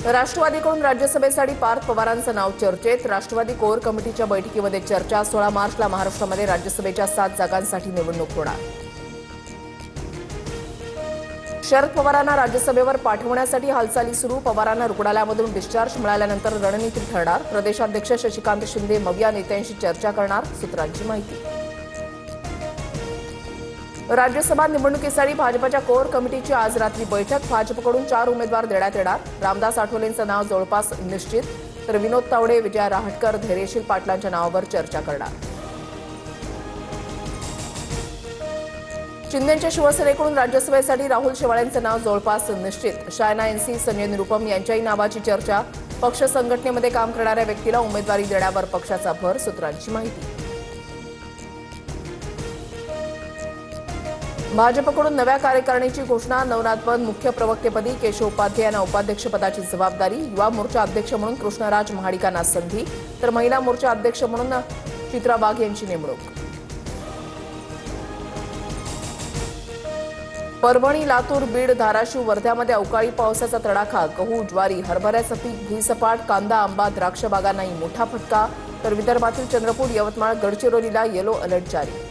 राष्ट्रवादीकडून राज्यसभेसाठी पार्थ पवारांचं नाव चर्चेत। राष्ट्रवादी कोर कमिटीच्या बैठकीमध्ये चर्चा। 16 मार्चला महाराष्ट्रामध्ये राज्यसभेच्या 7 जागांसाठी निवडणूक होणार। शरद पवारांना राज्यसभेवर पाठवण्यासाठी हालचाली सुरू। पवारांना रुग्णालयामधून डिस्चार्ज मिळाल्यानंतर रणनीती ठरणार। प्रदेशाध्यक्ष शशिकांत शिंदे मविया नेत्यांशी चर्चा करणार, सूत्रांची माहिती। राज्यसभा निवडणुकीसाठी भाजपच्या कोर कमिटीची आज रात्री बैठक। भाजपकडून 4 उमेदवार देण्यात येणार। रामदास आठवलेंचं नाव जवळपास निश्चित, तर विनोद तावडे, विजया रहाटकर, धैर्यशील पाटलांच्या नावावर चर्चा करणार। शिंदेच्या शिवसेनेकडून राज्यसभेसाठी राहुल शेवाळेंचं नाव जवळपास निश्चित। शायना एनसी, संजय निरुपम यांच्याही नावाची चर्चा। पक्ष संघटनेमध्ये काम करणाऱ्या व्यक्तीला उमेदवारी देण्यावर पक्षाचा भर, सूत्रांची माहिती। भाजपकडून नव्या कार्यकारिणीची घोषणा। नवनाथ बंद मुख्य प्रवक्तेपदी, केशव उपाध्ये यांना उपाध्यक्षपदाची जबाबदारी। युवा मोर्चा अध्यक्ष म्हणून कृष्णराज महाडिकांना संधी, तर महिला मोर्चा अध्यक्ष म्हणून चित्रा वाघ यांची नेमणूक। परभणी, लातूर, बीड, धाराशिव, वर्ध्यामध्ये अवकाळी पावसाचा तडाखा। गहू, ज्वारी, हरभऱ्याचं पीक भुईसपाट। कांदा, आंबा, द्राक्ष बागांनाही मोठा फटका, तर विदर्भातील चंद्रपूर, यवतमाळ, गडचिरोलीला येलो अलर्ट जारी।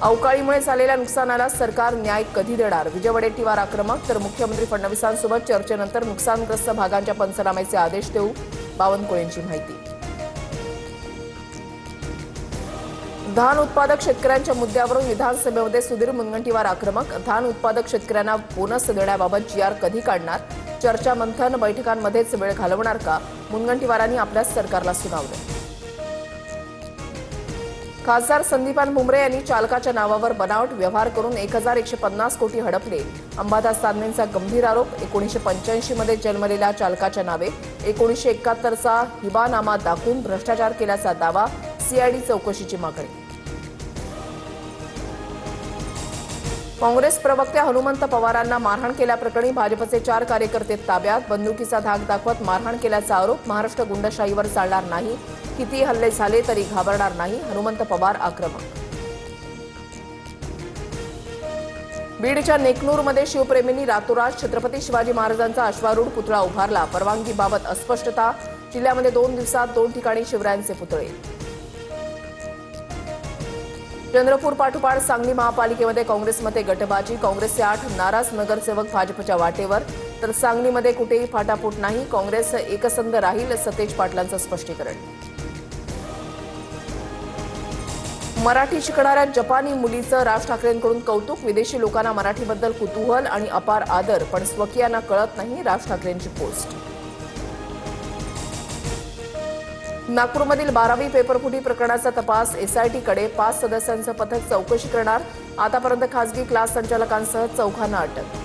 अवकाळीमुळे झालेल्या नुकसानाला सरकार न्याय कधी देणार? विजय वडेट्टीवार आक्रमक, तर मुख्यमंत्री फडणवीसांसोबत चर्चेनंतर नुकसानग्रस्त भागांच्या पंचनाम्याचे आदेश देऊ, बावनकुळेंची माहिती। धान उत्पादक शेतकऱ्यांच्या मुद्द्यावरून विधानसभेमध्ये सुधीर मुनगंटीवार आक्रमक। धान उत्पादक शेतकऱ्यांना बोनस देण्याबाबत GR कधी काढणार? चर्चा मंथन, बैठकांमध्येच वेळ घालवणार का? मुनगंटीवारांनी आपल्याच सरकारला सुनावलं। खासदार संदीपान भुमरे यांनी चालकाच्या नावावर बनावट व्यवहार करून 1150 कोटी हडपले। अंबादास तांबेंचा गंभीर आरोप। 1985 मध्ये जन्मलेल्या चालकाच्या नावे 1971चा हिबानामा दाखवून भ्रष्टाचार केल्याचा दावा। CID चौकशीची मागणी। काँग्रेस प्रवक्त्या हनुमंत पवारांना मारहाण केल्याप्रकरणी भाजपचे 4 कार्यकर्ते ताब्यात। बंदुकीचा धाक दाखवत मारहाण केल्याचा आरोप। महाराष्ट्र गुंडशाहीवर चालणार नाही, किती हल्ले झाले तरी घाबरणार नाही, हनुमंत पवार आक्रमक। बीडच्या नेकनूरमध्ये शिवप्रेमींनी रातोरात छत्रपती शिवाजी महाराजांचा अश्वारूढ पुतळा उभारला। परवानगीबाबत अस्पष्टता। जिल्ह्यामध्ये 2 दिवसात 2 ठिकाणी शिवरायांचे पुतळे। चंद्रपूर पाठोपाठ सांगली महापालिकेमध्ये काँग्रेसमध्ये गटबाजी। काँग्रेसचे 8 नाराज नगरसेवक भाजपच्या वाटेवर, तर सांगलीमध्ये कुठेही फाटाफूट नाही, काँग्रेस एकसंध राहील, सतेज पाटलांचं स्पष्टीकरण। मराठी शिकणाऱ्या जपानी मुलीचं राज ठाकरेंकडून कौतुक। विदेशी लोकांना मराठीबद्दल कुतूहल आणि अपार आदर, पण स्वकीयांना कळत नाही, राज ठाकरेंची पोस्ट। नागपूरमधील 12वी पेपरफुटी प्रकरणाचा तपास SITकडे। 5 सदस्यांचं पथक चौकशी करणार। आतापर्यंत खासगी क्लास संचालकांसह 4 अटक।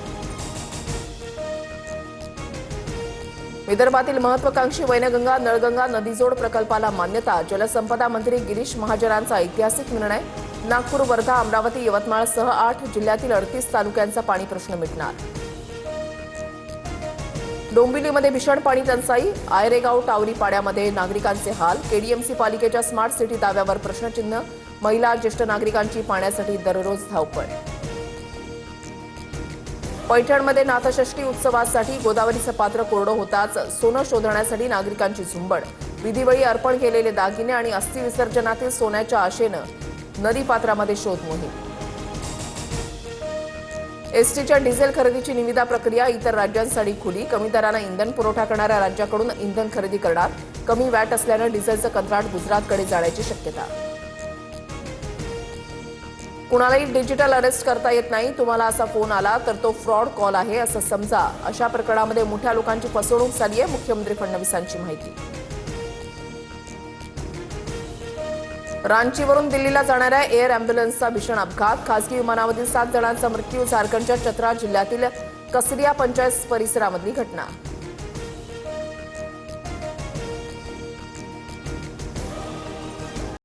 विदर्भातील महत्वाकांक्षी वैनगंगा नळगंगा नदीजोड प्रकल्पाला मान्यता। जलसंपदा मंत्री गिरीश महाजनांचा ऐतिहासिक निर्णय। नागपूर, वर्धा, अमरावती, यवतमाळसह 8 जिल्ह्यातील 38 तालुक्यांचा पाणी प्रश्न मिटणार। डोंबिवलीमध्ये भीषण पाणी टंचाई। आयरेगाव टावरी पाड्यामध्ये नागरिकांचे हाल। KDMC पालिकेच्या स्मार्ट सिटी दाव्यावर प्रश्नचिन्ह। महिला, ज्येष्ठ नागरिकांची पाण्यासाठी दररोज धावपळ। पैठणमध्ये नाथषष्ठी उत्सवासाठी गोदावरीचं पात्र कोरडं होताच सोनं शोधण्यासाठी नागरिकांची झुंबड। विधीवेळी अर्पण केलेले दागिने आणि अस्थि विसर्जनातील सोन्याच्या आशेनं नदीपात्रामध्ये शोध मोहीम। STच्या डिझेल खरेदीची निविदा प्रक्रिया इतर राज्यांसाठी खुली। कमी दरानं इंधन पुरवठा करणाऱ्या राज्याकडून इंधन खरेदी करणार। कमी वॅट असल्यानं डिझेलचं कंत्राट गुजरातकडे जाण्याची शक्यता। कुणालाही डिजिटल अरेस्ट करता येत नाही। तुम्हाला असा फोन आला तर तो फ्रॉड कॉल आहे असं समजा। अशा प्रकरणामध्ये मोठ्या लोकांची फसवणूक झाली आहे, मुख्यमंत्री फडणवीसांची माहिती। रांचीवरून दिल्लीला जाणाऱ्या एअर अँब्युलन्सचा भीषण अपघात। खासगी विमानामधील 7 जणांचा मृत्यू। झारखंडच्या चतरा जिल्ह्यातील कसरिया पंचायत परिसरामधली घटना।